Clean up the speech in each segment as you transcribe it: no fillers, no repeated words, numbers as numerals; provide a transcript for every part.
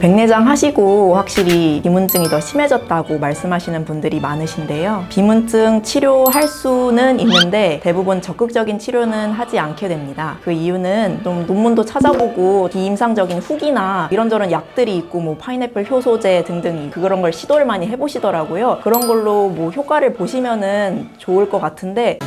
백내장 하시고 확실히 비문증이 더 심해졌다고 말씀하시는 분들이 많으신데요. 비문증 치료할 수는 있는데 대부분 적극적인 치료는 하지 않게 됩니다. 그 이유는 좀 논문도 찾아보고 비임상적인 후기나 이런저런 약들이 있고 뭐 파인애플 효소제 등등 그런 걸 시도를 많이 해보시더라고요. 그런 걸로 뭐 효과를 보시면은 좋을 것 같은데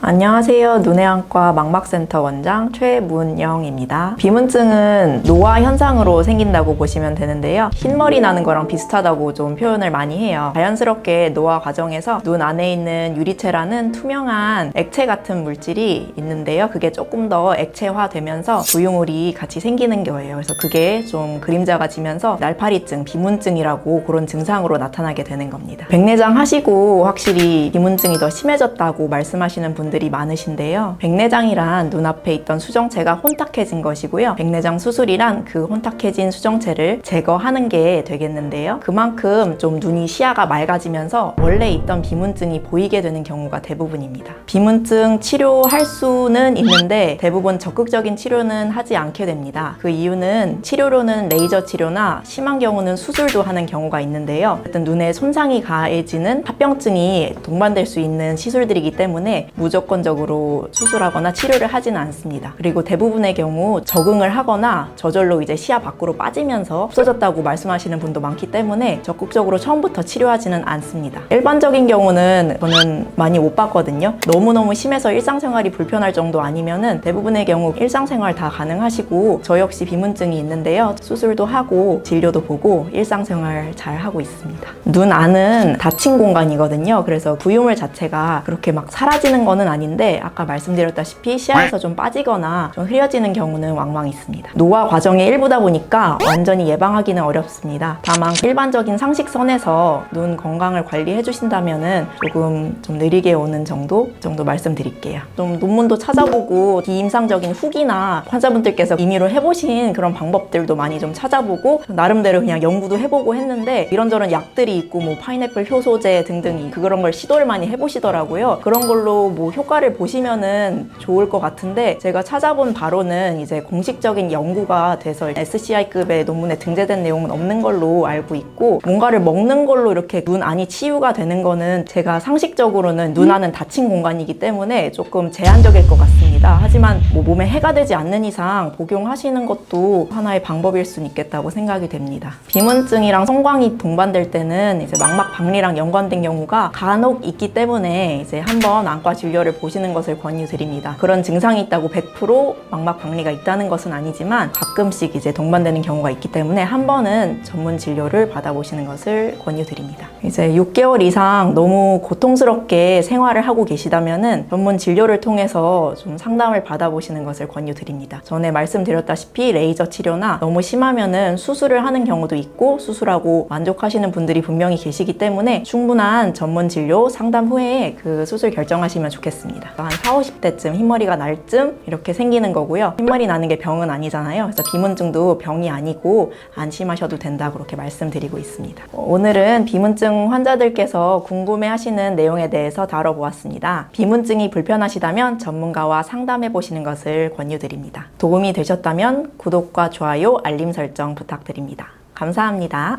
안녕하세요. 눈의 안과 망막센터 원장 최문영입니다. 비문증은 노화 현상으로 생긴다고 보시면 되는데요. 흰머리 나는 거랑 비슷하다고 좀 표현을 많이 해요. 자연스럽게 노화 과정에서 눈 안에 있는 유리체라는 투명한 액체 같은 물질이 있는데요. 그게 조금 더 액체화되면서 부유물이 같이 생기는 거예요. 그래서 그게 좀 그림자가 지면서 날파리증, 비문증이라고 그런 증상으로 나타나게 되는 겁니다. 백내장 하시고 확실히 비문증이 더 심해졌다고 말씀하시는 분들이 많으신데요. 백내장이란 눈앞에 있던 수정체가 혼탁해진 것이고요. 백내장 수술이란 그 혼탁해진 수정체를 제거하는 게 되겠는데요. 그만큼 좀 눈이 시야가 맑아지면서 원래 있던 비문증이 보이게 되는 경우가 대부분입니다. 비문증 치료할 수는 있는데 대부분 적극적인 치료는 하지 않게 됩니다. 그 이유는 치료로는 레이저 치료나 심한 경우는 수술도 하는 경우가 있는데요. 어쨌든 눈에 손상이 가해지는 합병증이 동반될 수 있는 시술들이기 때문에 무조건적으로 수술하거나 치료를 하지는 않습니다. 그리고 대부분의 경우 적응을 하거나 저절로 이제 시야 밖으로 빠지면서 없어졌다고 말씀하시는 분도 많기 때문에 적극적으로 처음부터 치료하지는 않습니다. 일반적인 경우는 저는 많이 못 봤거든요. 너무너무 심해서 일상생활이 불편할 정도 아니면은 대부분의 경우 일상생활 다 가능하시고 저 역시 비문증이 있는데요. 수술도 하고 진료도 보고 일상생활 잘 하고 있습니다. 눈 안은 닫힌 공간이거든요. 그래서 부유물 자체가 그렇게 막 사라지는 거는 아닌데 아까 말씀드렸다시피 시야에서 좀 빠지거나 좀 흐려지는 경우는 왕왕 있습니다. 노화 과정의 일부다 보니까 완전히 예방하기는 어렵습니다. 다만 일반적인 상식선에서 눈 건강을 관리해 주신다면은 조금 좀 느리게 오는 정도 말씀드릴게요. 좀 논문도 찾아보고 비임상적인 후기나 환자분들께서 임의로 해보신 그런 방법들도 많이 좀 찾아보고 나름대로 그냥 연구도 해보고 했는데 이런저런 약들이 있고 뭐 파인애플 효소제 등등 그런 걸 시도를 많이 해보시더라고요. 그런 걸로 뭐 효과를 보시면은 좋을 것 같은데 제가 찾아본 바로는 이제 공식적인 연구가 돼서 SCI급의 논문에 등재된 내용은 없는 걸로 알고 있고 뭔가를 먹는 걸로 이렇게 눈 안이 치유가 되는 거는 제가 상식적으로는 눈 안은 닫힌 공간이기 때문에 조금 제한적일 것 같습니다. 하지만 뭐 몸에 해가 되지 않는 이상 복용하시는 것도 하나의 방법일 수 있겠다고 생각이 됩니다. 비문증이랑 성광이 동반될 때는 이제 망막 박리랑 연관된 경우가 간혹 있기 때문에 이제 한번 안과 진료를 보시는 것을 권유드립니다. 그런 증상이 있다고 100% 망막 박리가 있다는 것은 아니지만 가끔씩 이제 동반되는 경우가 있기 때문에 한 번은 전문 진료를 받아보시는 것을 권유드립니다. 이제 6개월 이상 너무 고통스럽게 생활을 하고 계시다면은 전문 진료를 통해서 좀 상담을 받아보시는 것을 권유드립니다. 전에 말씀드렸다시피 레이저 치료나 너무 심하면은 수술을 하는 경우도 있고 수술하고 만족하시는 분들이 분명히 계시기 때문에 충분한 전문 진료 상담 후에 그 수술 결정하시면 좋겠습니다. 한 40, 50대쯤 흰머리가 날 쯤 이렇게 생기는 거고요. 흰머리 나는 게 병은 아니잖아요. 그래서 비문증도 병이 아니고 안심하셔도 된다 그렇게 말씀드리고 있습니다. 오늘은 비문증 환자들께서 궁금해하시는 내용에 대해서 다뤄보았습니다. 비문증이 불편하시다면 전문가와 상담해 보시는 것을 권유드립니다. 도움이 되셨다면 구독과 좋아요, 알림 설정 부탁드립니다. 감사합니다.